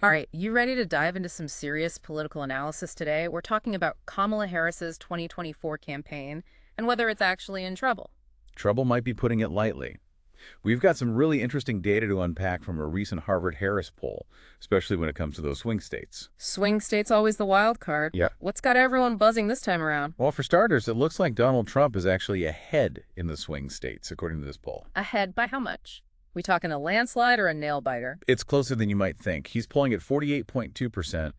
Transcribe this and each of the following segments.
All right, you ready to dive into some serious political analysis today? We're talking about Kamala Harris's 2024 campaign and whether it's actually in trouble. Trouble might be putting it lightly. We've got some really interesting data to unpack from a recent Harvard-Harris poll, especially when it comes to those swing states. Swing state's always the wild card. Yeah. What's got everyone buzzing this time around? Well, for starters, it looks like Donald Trump is actually ahead in the swing states, according to this poll. Ahead by how much? We talking a landslide or a nail biter? It's closer than you might think. He's polling at 48.2%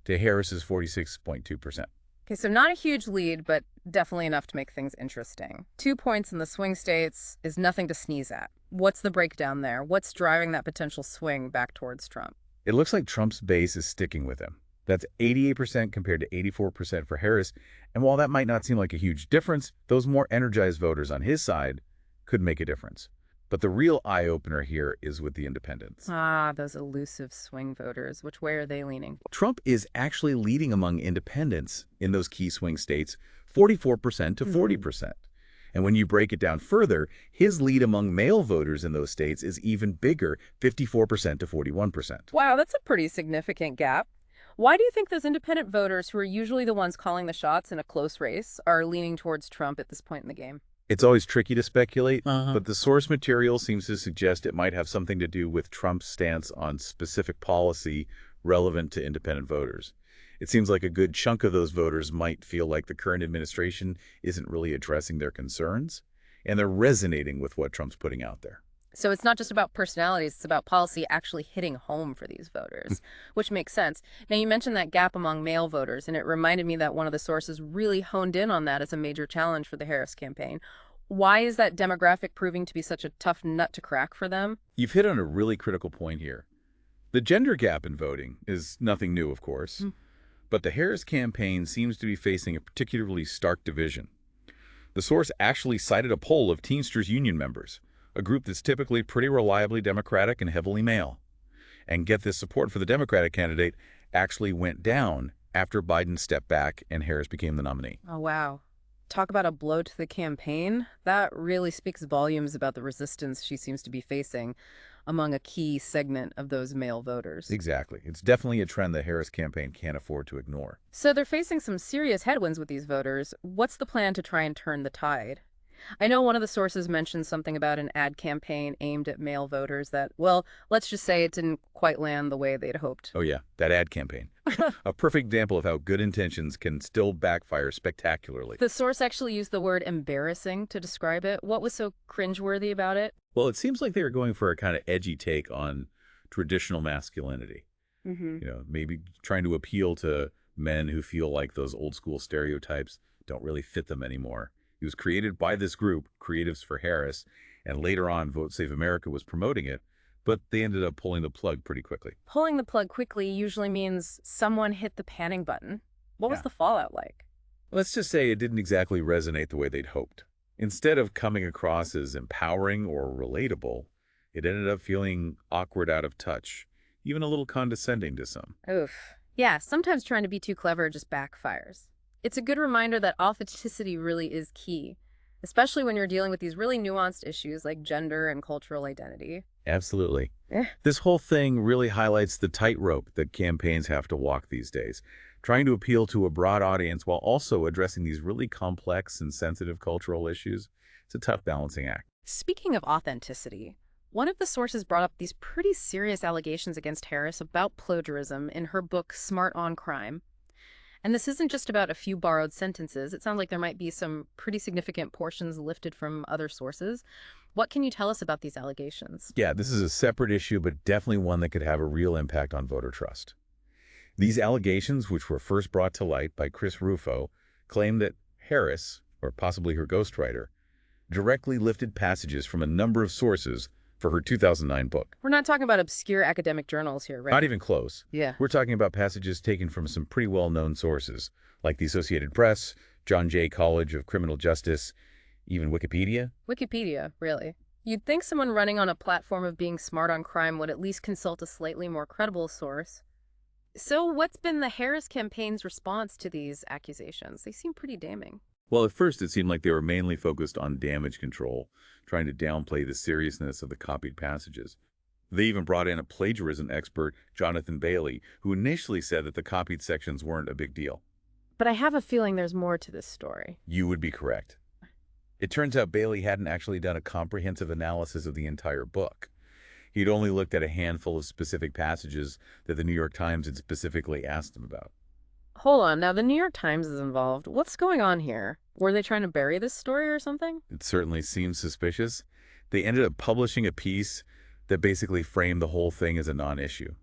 to Harris's 46.2%. Okay, so not a huge lead, but definitely enough to make things interesting. 2 points in the swing states is nothing to sneeze at. What's the breakdown there? What's driving that potential swing back towards Trump? It looks like Trump's base is sticking with him. That's 88% compared to 84% for Harris. And while that might not seem like a huge difference, those more energized voters on his side could make a difference. But the real eye-opener here is with the independents. Ah, those elusive swing voters. Which way are they leaning? Trump is actually leading among independents in those key swing states, 44% to 40%. And when you break it down further, his lead among male voters in those states is even bigger, 54% to 41%. Wow, that's a pretty significant gap. Why do you think those independent voters, who are usually the ones calling the shots in a close race, are leaning towards Trump at this point in the game? It's always tricky to speculate, but the source material seems to suggest it might have something to do with Trump's stance on specific policy relevant to independent voters. It seems like a good chunk of those voters might feel like the current administration isn't really addressing their concerns, and they're resonating with what Trump's putting out there. So it's not just about personalities, it's about policy actually hitting home for these voters, which makes sense. Now, you mentioned that gap among male voters, and it reminded me that one of the sources really honed in on that as a major challenge for the Harris campaign. Why is that demographic proving to be such a tough nut to crack for them? You've hit on a really critical point here. The gender gap in voting is nothing new, of course, but the Harris campaign seems to be facing a particularly stark division. The source actually cited a poll of Teamsters Union members, a group that's typically pretty reliably Democratic and heavily male. And get this, support for the Democratic candidate actually went down after Biden stepped back and Harris became the nominee. Oh, wow. Talk about a blow to the campaign. That really speaks volumes about the resistance she seems to be facing among a key segment of those male voters. Exactly. It's definitely a trend the Harris campaign can't afford to ignore. So they're facing some serious headwinds with these voters. What's the plan to try and turn the tide? I know one of the sources mentioned something about an ad campaign aimed at male voters that, well, let's just say it didn't quite land the way they'd hoped. Oh yeah, that ad campaign. A perfect example of how good intentions can still backfire spectacularly. The source actually used the word embarrassing to describe it. What was so cringeworthy about it? Well, it seems like they were going for a kind of edgy take on traditional masculinity. Maybe trying to appeal to men who feel like those old school stereotypes don't really fit them anymore. It was created by this group, Creatives for Harris, and later on, Vote Save America was promoting it, but they ended up pulling the plug pretty quickly. Pulling the plug quickly usually means someone hit the panic button. What was the fallout like? Let's just say it didn't exactly resonate the way they'd hoped. Instead of coming across as empowering or relatable, it ended up feeling awkward, out of touch, even a little condescending to some. Oof. Yeah, sometimes trying to be too clever just backfires. It's a good reminder that authenticity really is key, especially when you're dealing with these really nuanced issues like gender and cultural identity. Absolutely. This whole thing really highlights the tightrope that campaigns have to walk these days, trying to appeal to a broad audience while also addressing these really complex and sensitive cultural issues. It's a tough balancing act. Speaking of authenticity, one of the sources brought up these pretty serious allegations against Harris about plagiarism in her book, Smart on Crime. And this isn't just about a few borrowed sentences. It sounds like there might be some pretty significant portions lifted from other sources. What can you tell us about these allegations? Yeah, this is a separate issue, but definitely one that could have a real impact on voter trust. These allegations, which were first brought to light by Chris Rufo, claim that Harris, or possibly her ghostwriter, directly lifted passages from a number of sources for her 2009 book. We're not talking about obscure academic journals here, right? Not even close. Yeah. We're talking about passages taken from some pretty well-known sources, like the Associated Press, John Jay College of Criminal Justice, even Wikipedia. Wikipedia, really. You'd think someone running on a platform of being smart on crime would at least consult a slightly more credible source. So what's been the Harris campaign's response to these accusations? They seem pretty damning. Well, at first it seemed like they were mainly focused on damage control, trying to downplay the seriousness of the copied passages. They even brought in a plagiarism expert, Jonathan Bailey, who initially said that the copied sections weren't a big deal. But I have a feeling there's more to this story. You would be correct. It turns out Bailey hadn't actually done a comprehensive analysis of the entire book. He'd only looked at a handful of specific passages that the New York Times had specifically asked him about. Hold on, now the New York Times is involved. What's going on here? Were they trying to bury this story or something? It certainly seems suspicious. They ended up publishing a piece that basically framed the whole thing as a non-issue.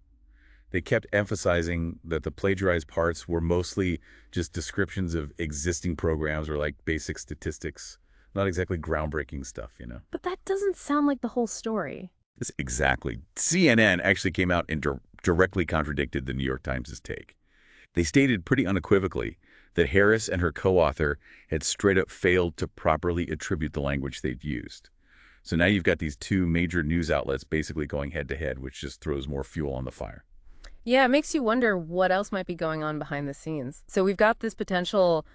They kept emphasizing that the plagiarized parts were mostly just descriptions of existing programs or like basic statistics, not exactly groundbreaking stuff, you know? But that doesn't sound like the whole story. Exactly. CNN actually came out and directly contradicted the New York Times' take. They stated pretty unequivocally that Harris and her co-author had straight up failed to properly attribute the language they'd used. So now you've got these two major news outlets basically going head-to-head, which just throws more fuel on the fire. Yeah, it makes you wonder what else might be going on behind the scenes. So we've got this potential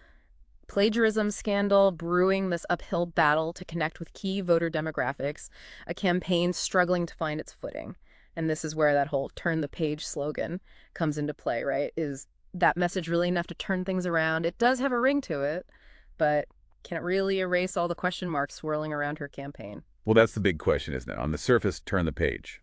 plagiarism scandal brewing, this uphill battle to connect with key voter demographics, a campaign struggling to find its footing. And this is where that whole turn the page slogan comes into play, right? Is that message really enough to turn things around? It does have a ring to it, but can it really erase all the question marks swirling around her campaign? Well, that's the big question, isn't it? On the surface, turn the page.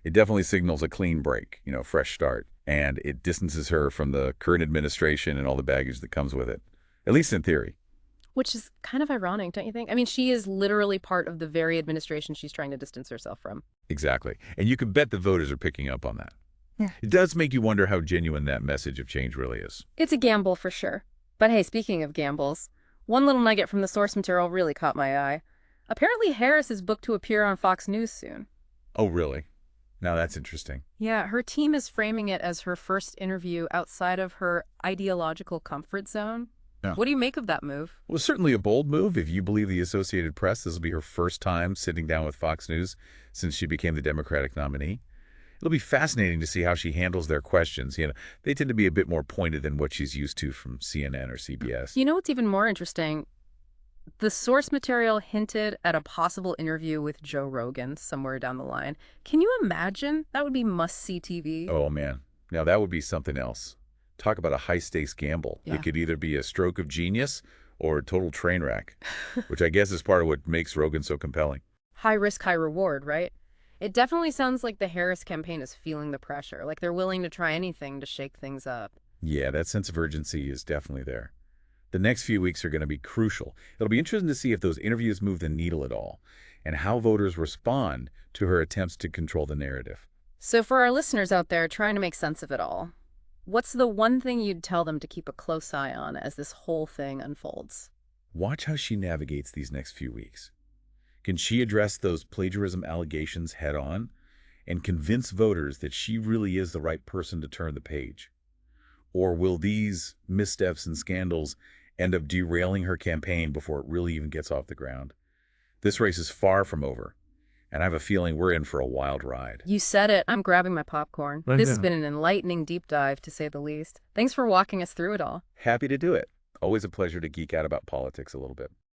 It definitely signals a clean break, fresh start, and it distances her from the current administration and all the baggage that comes with it, at least in theory. Which is kind of ironic, don't you think? I mean, she is literally part of the very administration she's trying to distance herself from. Exactly. And you can bet the voters are picking up on that. Yeah. It does make you wonder how genuine that message of change really is. It's a gamble for sure. But hey, speaking of gambles, one little nugget from the source material really caught my eye. Apparently Harris is booked to appear on Fox News soon. Oh, really? Now that's interesting. Yeah, her team is framing it as her first interview outside of her ideological comfort zone. Yeah. What do you make of that move? Well, certainly a bold move. If you believe the Associated Press, this will be her first time sitting down with Fox News since she became the Democratic nominee. It'll be fascinating to see how she handles their questions. They tend to be a bit more pointed than what she's used to from CNN or CBS. You know what's even more interesting? The source material hinted at a possible interview with Joe Rogan somewhere down the line. Can you imagine? That would be must-see TV. Oh, man. Now, that would be something else. Talk about a high-stakes gamble. Yeah. It could either be a stroke of genius or a total train wreck, which I guess is part of what makes Rogan so compelling. High risk, high reward, right? It definitely sounds like the Harris campaign is feeling the pressure, like they're willing to try anything to shake things up. Yeah, that sense of urgency is definitely there. The next few weeks are going to be crucial. It'll be interesting to see if those interviews move the needle at all and how voters respond to her attempts to control the narrative. So for our listeners out there trying to make sense of it all, what's the one thing you'd tell them to keep a close eye on as this whole thing unfolds? Watch how she navigates these next few weeks. Can she address those plagiarism allegations head on and convince voters that she really is the right person to turn the page? Or will these missteps and scandals end up derailing her campaign before it really even gets off the ground? This race is far from over, and I have a feeling we're in for a wild ride. You said it. I'm grabbing my popcorn. This has been an enlightening deep dive, to say the least. Thanks for walking us through it all. Happy to do it. Always a pleasure to geek out about politics a little bit.